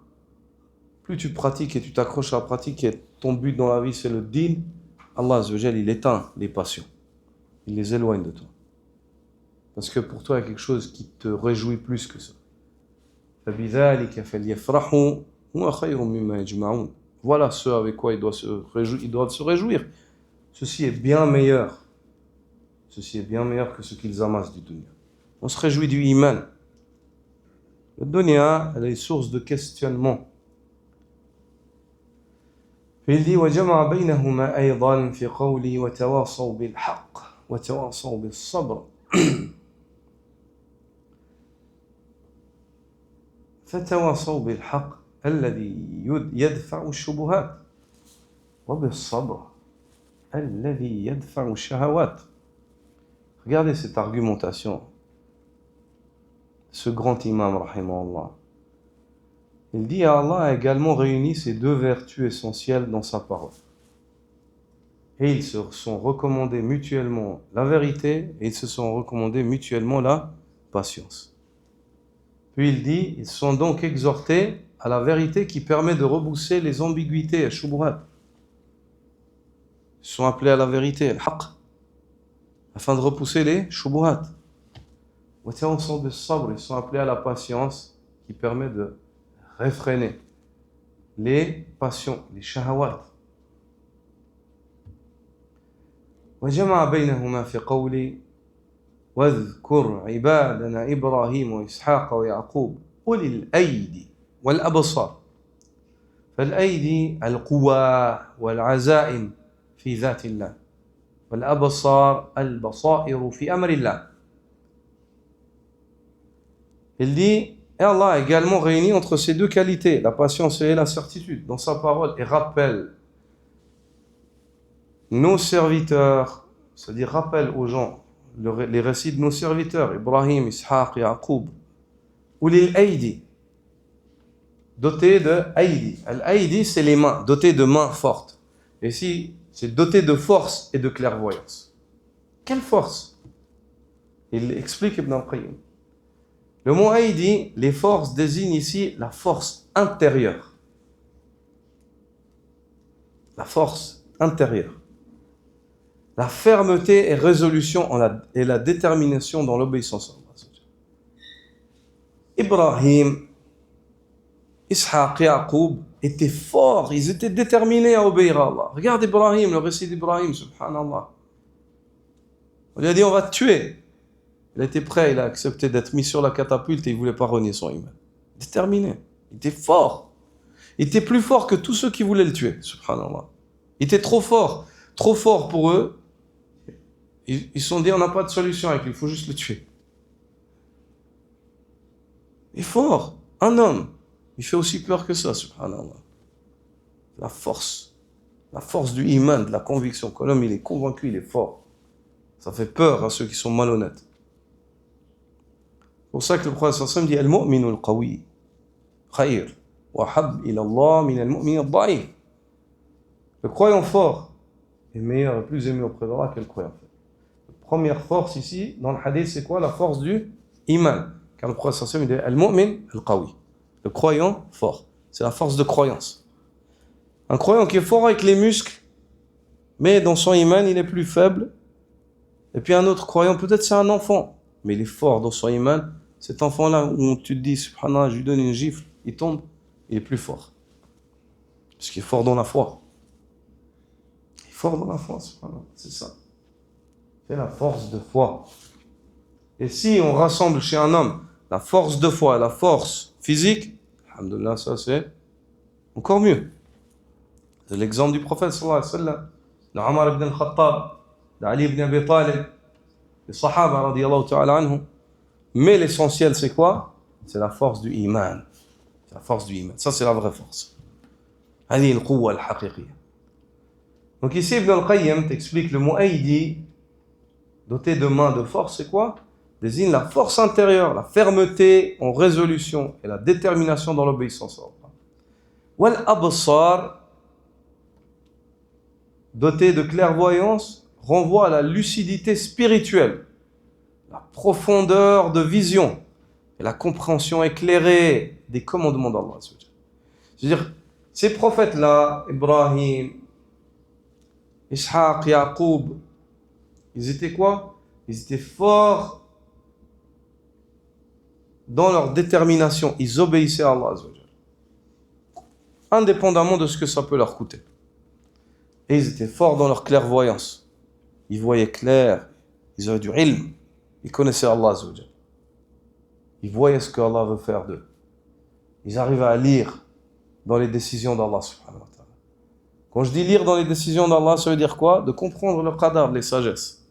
A: plus tu pratiques et tu t'accroches à la pratique et ton but dans la vie c'est le din, Allah Azzawajal il éteint les passions, il les éloigne de toi. Parce que pour toi il y a quelque chose qui te réjouit plus que ça. فَبِذَلِكَ فَلْيَفْرَحُوا هُوَ خَيْرٌ مِمَّا يَجْمَعُونَ. Voilà ce avec quoi ils doivent se réjouir. Ceci est bien meilleur. Ceci est bien meilleur que ce qu'ils amassent du dunya. On se réjouit du iman. Le dunya, elle est source de questionnement. Il dit وَجَمَعَ بَيْنَهُمَا أَيْضًا فِي قَوْلِهِ وَتَوَاصَوْا بِالْحَقِّ وَتَوَاصَوْا بِالصَّبْرِ. فتواصوا بالحق الذي يدفع الشبهات وبالصبر الذي يدفع الشهوات. Regardez cette argumentation. Ce grand imam, rahimahullah. Il dit Allah a également réuni ces deux vertus essentielles dans sa parole. Et ils se sont recommandés mutuellement la vérité et ils se sont recommandés mutuellement la patience. Puis il dit, ils sont donc exhortés à la vérité qui permet de repousser les ambiguïtés, les shubuhat. Ils sont appelés à la vérité, al-haq, afin de repousser les shubuhat. Ils sont appelés à la patience qui permet de réfréner les passions, les shahawat. وجمع بينهما في قولي واذكر عبادنا إبراهيم وإسحاق ويعقوب أولي الأيدي والأبصار. فالأيدي القوى والعزائم في ذات الله والأبصار البصائر في أمر الله. Il dit, et Allah a également réuni entre ces deux qualités, la patience et la certitude, dans sa parole, et rappelle nos serviteurs, c'est-à-dire rappelle aux gens les récits de nos serviteurs, Ibrahim, Ishaq, Yaqub, Ulil Aïdi, dotés de Aïdi. Al-Aïdi, c'est les mains, dotés de mains fortes. Et ici, c'est doté de force et de clairvoyance. Quelle force? Il explique Ibn al-Qayyim. Le mot aïdi, les forces désignent ici la force intérieure. La force intérieure. La fermeté et résolution et la détermination dans l'obéissance à Allah. Ibrahim, Ishaq, Yaqub étaient forts, ils étaient déterminés à obéir à Allah. Regarde Ibrahim, le récit d'Ibrahim, subhanallah. On lui a dit on va te tuer. Il était prêt, il a accepté d'être mis sur la catapulte et il ne voulait pas renier son iman. Déterminé, il était fort. Il était plus fort que tous ceux qui voulaient le tuer, subhanallah. Il était trop fort pour eux. Ils se sont dit on n'a pas de solution avec lui, il faut juste le tuer. Il est fort, un homme. Il fait aussi peur que ça, subhanallah. La force du iman, de la conviction. Quand l'homme il est convaincu, il est fort. Ça fait peur à ceux qui sont malhonnêtes. C'est pour ça que le prophète sallallahu alayhi wa sallam dit Al-mu'minu al-qawi khayr wa hab ila Allah min al-mu'min al-da'if. Le croyant fort est meilleur et plus aimé auprès d'Allah que le croyant faible. La première force ici, dans le hadith, c'est quoi? La force du iman. Car le prophète sallallahu alayhi wa sallam dit Al-mu'min al-qawi. Le croyant fort. C'est la force de croyance. Un croyant qui est fort avec les muscles, mais dans son iman, il est plus faible. Et puis un autre croyant, peut-être c'est un enfant, mais il est fort dans son iman. Cet enfant-là, où tu te dis, subhanallah, je lui donne une gifle, il tombe, il est plus fort. Parce qu'il est fort dans la foi. Il est fort dans la foi, subhanallah, c'est ça. C'est la force de foi. Et si on rassemble chez un homme la force de foi et la force physique, alhamdoulilah, ça c'est encore mieux. C'est l'exemple du prophète sallallahu alayhi wa sallam, de Omar ibn al-Khattab, d'Ali ibn Abi Talib, les Sahaba radiyallahu ta'ala anhum. Mais l'essentiel c'est quoi? C'est la force du iman. C'est la force du iman. Ça c'est la vraie force. هذه القوة الحقيقية. Donc ici Ibn al-Qayyim t'explique le mot aïdi, doté de main de force, c'est quoi? Désigne la force intérieure, la fermeté en résolution et la détermination dans l'obéissance à Allah. Wal absar, doté de clairvoyance, renvoie à la lucidité spirituelle, la profondeur de vision et la compréhension éclairée des commandements d'Allah. C'est-à-dire, ces prophètes-là, Ibrahim, Ishaq, Yaqub, ils étaient quoi? Ils étaient forts dans leur détermination. Ils obéissaient à Allah, indépendamment de ce que ça peut leur coûter. Et ils étaient forts dans leur clairvoyance. Ils voyaient clair, ils avaient du ilm, ils connaissaient Allah. Ils voyaient ce que Allah veut faire d'eux. Ils arrivaient à lire dans les décisions d'Allah subhanahu wa ta'ala. Quand je dis lire dans les décisions d'Allah, ça veut dire quoi? De comprendre le qadar, les sagesses.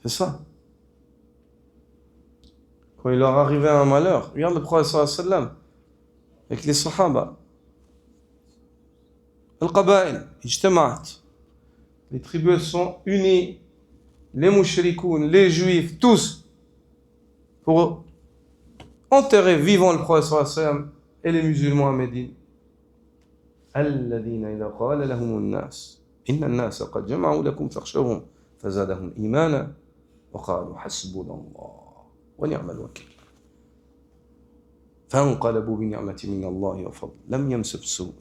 A: C'est ça. Quand il leur arrivait un malheur, regarde le prophète sallallahu alayhi wa sallam, avec les sahaba. Al-Qaba'il, ijtama'at. Les tribus sont unies, les mouchrikoun, les juifs, tous, pour enterrer vivant le prophète sallallahu alayhi wa sallam et les musulmans à Médine. الذين إذا قال لهم الناس إن الناس قد جمعوا لكم فاخشوهم فزادهم إيمانا وقالوا حسبنا الله ونعم الوكيل فانقلبوا بنعمة من الله وفضل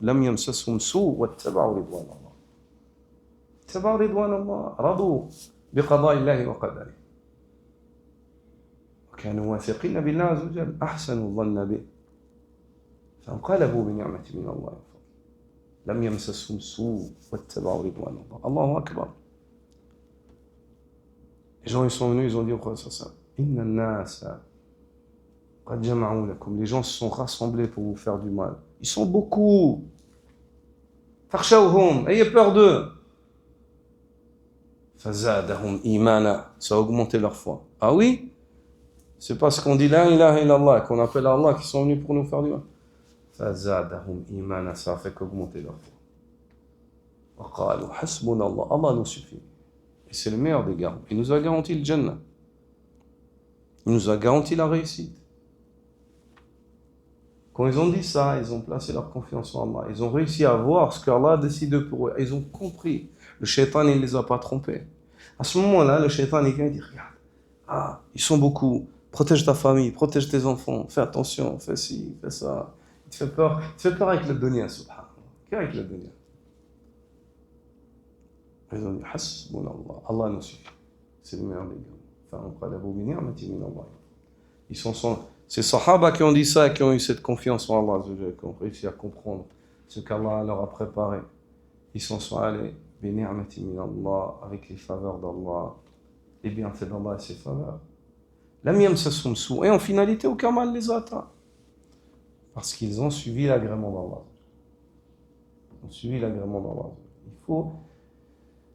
A: لم يمسسهم سوء واتبعوا رضوان الله اتبعوا رضوان الله رضوا بقضاء الله وقدره وكانوا واثقين بالله عز وجل أحسنوا الظن به فانقلبوا بنعمة من الله وفضل لم يمسسهم سوء واتبعوا رضوان الله الله أكبر. Les gens ils sont venus, ils ont dit au prophète sallallahu alayhi wa sallam Inna an-nasa qad jama'u lakum. Les gens se sont rassemblés pour vous faire du mal. Ils sont beaucoup. Fakhshawhum, ayez peur d'eux. Fazadahum imana, ça a augmenté leur foi. Ah oui? C'est parce qu'on dit la ilaha illallah, qu'on appelle Allah, qui sont venus pour nous faire du mal. Fazadahum imana, ça a fait qu'augmenter leur foi. Wa qalu hasbunallah, Allah nous suffit. Et c'est le meilleur des garants. Il nous a garanti le Jannah. Il nous a garanti la réussite. Quand ils ont dit ça, ils ont placé leur confiance en Allah. Ils ont réussi à voir ce qu'Allah a décidé pour eux. Ils ont compris. Le shaitan, il ne les a pas trompés. À ce moment-là, le shaitan il vient et dit, regarde, ah, ils sont beaucoup, protège ta famille, protège tes enfants, fais attention, fais ci, fais ça. Il te fait peur avec le dunya, subhanallah. Qu'avec le dunya. Ils ont dit, hasbunallah, Allah nous suffit. C'est le meilleur des gars. Ils sont ces sahaba qui ont dit ça, qui ont eu cette confiance en Allah, qui ont réussi à comprendre ce qu'Allah leur a préparé. Ils sont allés avec les faveurs d'Allah, les bienfaits d'Allah et ses faveurs. Et en finalité, aucun mal les a atteints. Parce qu'ils ont suivi l'agrément d'Allah. Ils ont suivi l'agrément d'Allah. Il faut,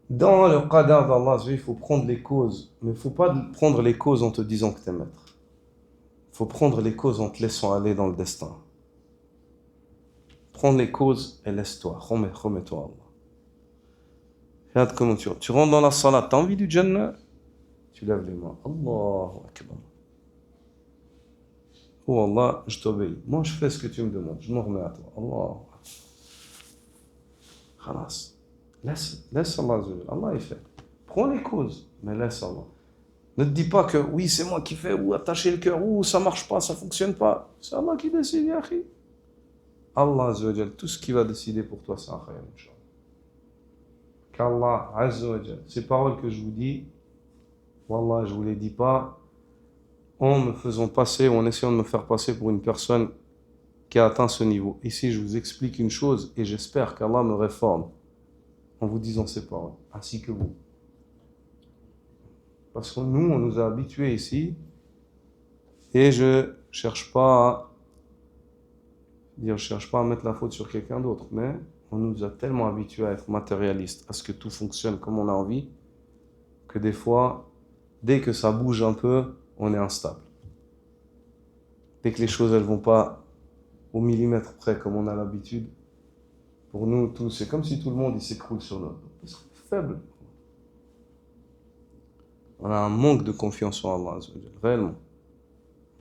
A: dans le qadar d'Allah, il faut prendre les causes. Mais il ne faut pas prendre les causes en te disant que tu es maître. Il faut prendre les causes en te laissant aller dans le destin. Prends les causes et laisse-toi. Remets-toi à Allah. Regarde comment tu rentres dans la salat. Tu as envie du Jannah? Tu lèves les mains. Allahu Akbar. Oh Allah, je t'obéis. Moi, je fais ce que tu me demandes. Je me remets à toi. Allah. Khalas. Laisse Allah. Allah, il fait. Prends les causes, mais laisse Allah. Ne te dis pas que oui, c'est moi qui fais, ou attacher le cœur, ou ça marche pas, ça fonctionne pas. C'est Allah qui décide, yakhi. Allah Azzawajal, tout ce qui va décider pour toi, c'est un khayr, Inch'Allah. Qu'Allah Azzawajal, ces paroles que je vous dis, Wallah, je vous les dis pas en me faisant passer, ou en essayant de me faire passer pour une personne qui a atteint ce niveau. Ici, je vous explique une chose, et j'espère qu'Allah me réforme en vous disant ces paroles, ainsi que vous. Parce que nous, on nous a habitués ici, et je cherche pas à mettre la faute sur quelqu'un d'autre, mais on nous a tellement habitués à être matérialistes, à ce que tout fonctionne comme on a envie, que des fois, dès que ça bouge un peu, on est instable. Dès que les choses, elles vont pas au millimètre près comme on a l'habitude, pour nous, tout, c'est comme si tout le monde il s'écroule sur nous. C'est faible. On a un manque de confiance en Allah, réellement.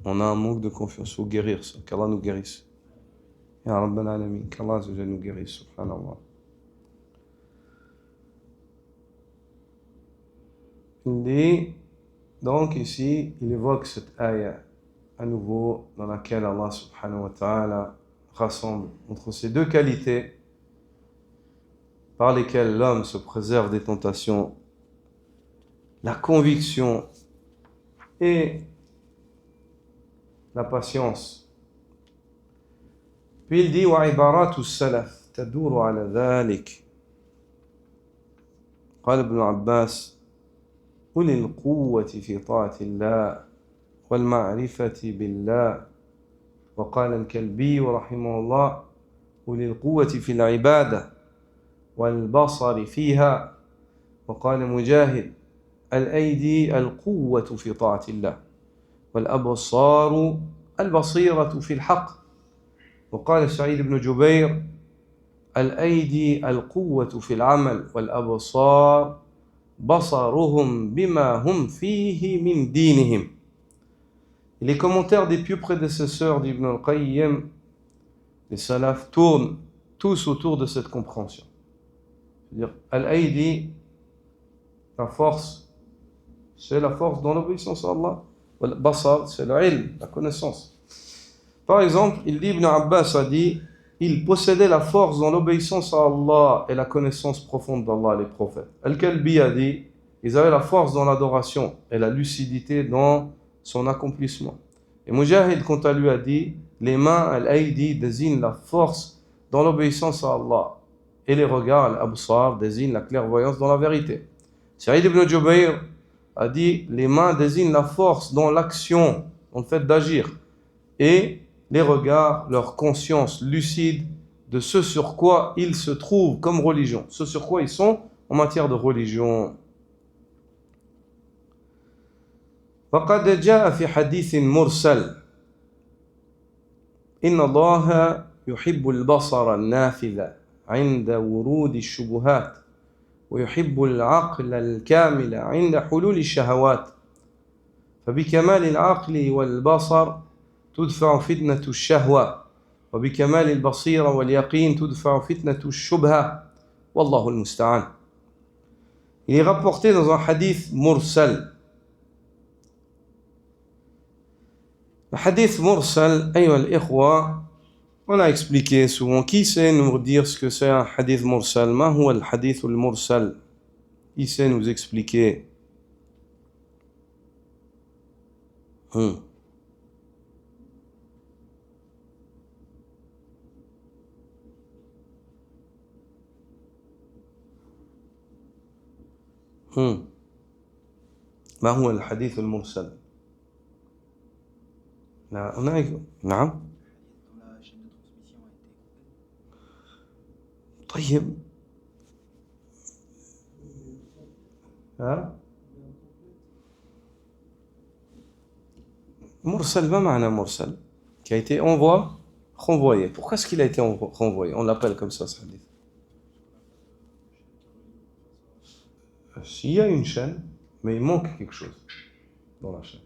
A: On a un manque de confiance. Il faut guérir ça, qu'Allah nous guérisse. Ya Rabbal Alamin, qu'Allah nous guérisse, subhanallah. Il dit, donc ici, il évoque cette ayah à nouveau dans laquelle Allah subhanahu wa ta'ala rassemble entre ces deux qualités par lesquelles l'homme se préserve des tentations, la conviction et la patience. Puis il dit وعبارات السلف تدور على ذلك. قال ابن عباس أولي القوة في طاعة الله والمعرفة بالله. وقال الكلبي رحمه الله أولي القوة في العبادة والبصر فيها. وقال مجاهد الأيدي القوة في طاعة الله والأبصار البصيرة في الحق. وقال سعيد بن جبير الأيدي القوة في العمل والأبصار بصرهم بما هم فيه من دينهم. Et les commentaires des pieux prédécesseurs d'Ibn al-Qayyim, les salafs, tournent tous autour de cette compréhension. C'est-à-dire, al-Aidi, la force, c'est la force dans l'obéissance à Allah. Al-Basar, c'est l'ilm, la connaissance. Par exemple, il dit, Ibn Abbas a dit, il possédait la force dans l'obéissance à Allah et la connaissance profonde d'Allah et les prophètes. Al-Kalbi a dit, ils avaient la force dans l'adoration et la lucidité dans son accomplissement. Et Mujahid, quant à lui, a dit, les mains, al-Aidi, désignent la force dans l'obéissance à Allah. Et les regards, al-Absar, désignent la clairvoyance dans la vérité. Saïd ibn Jubayr a dit, les mains désignent la force dans l'action, dans le fait d'agir. Et les regards, leur conscience lucide de ce sur quoi ils se trouvent comme religion, ce sur quoi ils sont en matière de religion. وقد جاء في حديث مرسل إن الله يحب البصر النافذ عند ورود الشبهات ويحب العقل الكامل عند حلول الشهوات فبكمال العقل والبصر تدفع فتنة الشهوة وبكمال البصيرة واليقين تدفع فتنة الشبهة والله المستعان. Il est rapporté dans un hadith mursal. Le hadith mursal, ayyuha al-ikhwa, on a expliqué souvent. Qui sait nous dire ce que c'est un hadith mursal? Ma huwa al-hadith al-mursal? Qui sait nous expliquer? ما هو الحديث المرسل؟ نعم. طيب Mursal, ما معنى mursal? Qui a été renvoyé. Pourquoi est-ce qu'il a été renvoyé? On l'appelle comme ça, ce hadith. S'il y a une chaîne, mais il manque quelque chose dans la chaîne.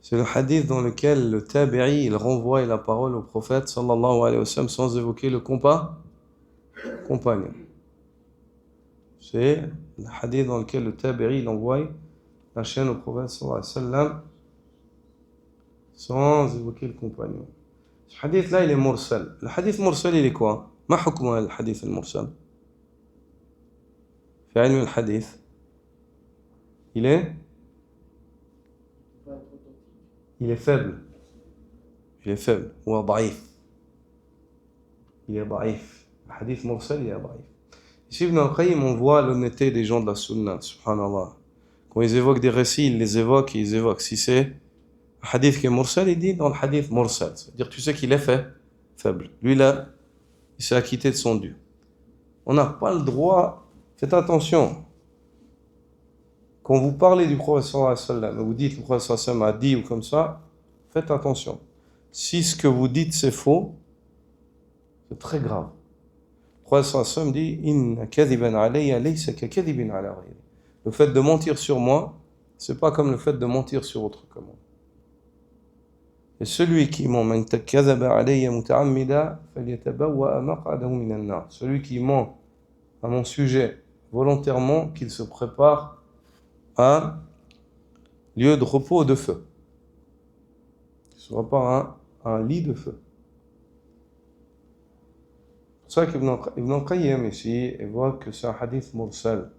A: C'est le hadith dans lequel le tabi'i, il renvoie la parole au prophète sallallahu alayhi wa sallam sans évoquer le compagnon. C'est le hadith dans lequel le tabi'i, il envoie la chaîne au prophète sallallahu alayhi wa sallam sans évoquer le compagnon. Ce hadith-là, il est mursal. Le hadith mursal, il est quoi? Ma hukma le hadith al-mursal? في علم الحديث il est faible. Il est faible. Ou ضعيف. Il est ضعيف. Le hadith mursal, il est ضعيف. Ici, Ibn al-Qayyim, on voit l'honnêteté des gens de la sunna, subhanallah. Quand ils évoquent des récits, ils les évoquent et ils évoquent. Si c'est un hadith qui est mursal, il dit dans le hadith mursal. C'est-à-dire, tu sais qu'il est faible. Lui, là, il s'est acquitté de son dû. On n'a pas le droit. Faites attention. Quand vous parlez du prophète sallallahu alayhi wa sallam, vous dites que le prophète sallallahu alayhi wa sallam a dit ou comme ça, faites attention. Si ce que vous dites c'est faux, c'est très grave. Le prophète sallallahu alayhi wa sallam dit Inna kadhiban alayya laysa ka kadhibin ala ghayri. Le fait de mentir sur moi, c'est pas comme le fait de mentir sur autre que moi. Et celui qui ment, man kadhaba alayya muta'ammida falyatabawwa maq'adahu min an-nar. Celui qui ment à mon sujet volontairement, qu'il se prépare à un lieu de repos de feu. Il se prépare à un lit de feu. C'est pour ça qu'Ibn Qayyim ici évoque que c'est un hadith mursal.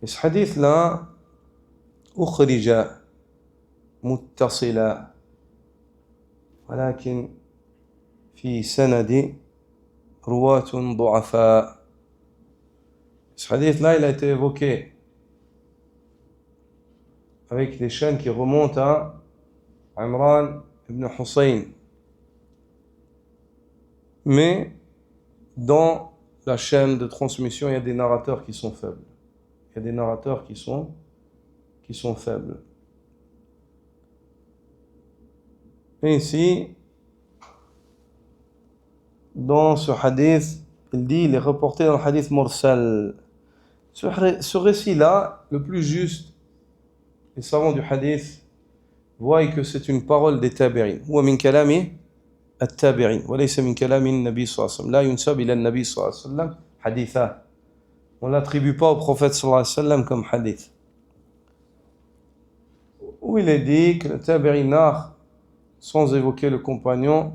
A: Et ce hadith-là, ukhrija muttasila, ولكن في سند رواة ضعفاء. Ce hadith-là, il a été évoqué avec des chaînes qui remontent à Imran ibn Hussein. Mais dans la chaîne de transmission, il y a des narrateurs qui sont faibles. Il y a des narrateurs qui sont faibles. Et ici, dans ce hadith, il est reporté dans le hadith mursal. Ce récit-là, le plus juste, les savants du hadith voient que c'est une parole des tabi'in. Ou min kalami at-tabi'in. Wa laysa min kalami an-nabi sallallahu alayhi wa sallam. La yunsab ila an-nabi sallallahu alayhi wa sallam haditha. On ne l'attribue pas au prophète sallallahu alayhi wa sallam comme hadith. Où il est dit que le tabi'in narre, sans évoquer le compagnon,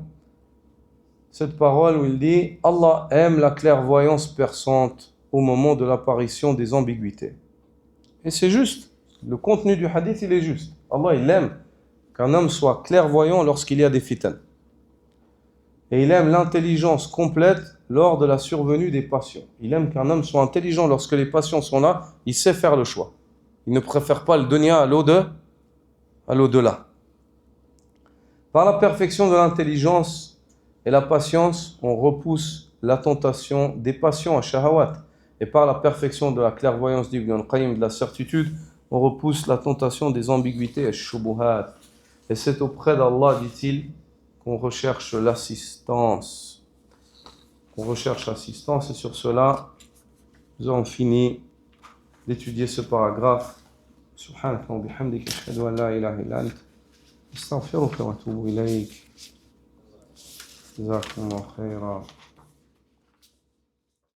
A: cette parole où il dit Allah aime la clairvoyance perçante au moment de l'apparition des ambiguïtés. Et c'est juste. Le contenu du hadith, il est juste. Allah, il aime qu'un homme soit clairvoyant lorsqu'il y a des fitan. Et il aime l'intelligence complète lors de la survenue des passions. Il aime qu'un homme soit intelligent lorsque les passions sont là, il sait faire le choix. Il ne préfère pas le dunya à l'au-delà. Par la perfection de l'intelligence et la patience, on repousse la tentation des passions à shahawat. Et par la perfection de la clairvoyance d'Ibn Qayyim, de la certitude, on repousse la tentation des ambiguïtés et shubuhat. Et c'est auprès d'Allah, dit-il, qu'on recherche l'assistance. Et sur cela, nous avons fini d'étudier ce paragraphe. Subhanaka wa bihamdika ashhadu an la ilaha illa anta astaghfiruka wa atubu ilayk. Jazakumullahu khairan.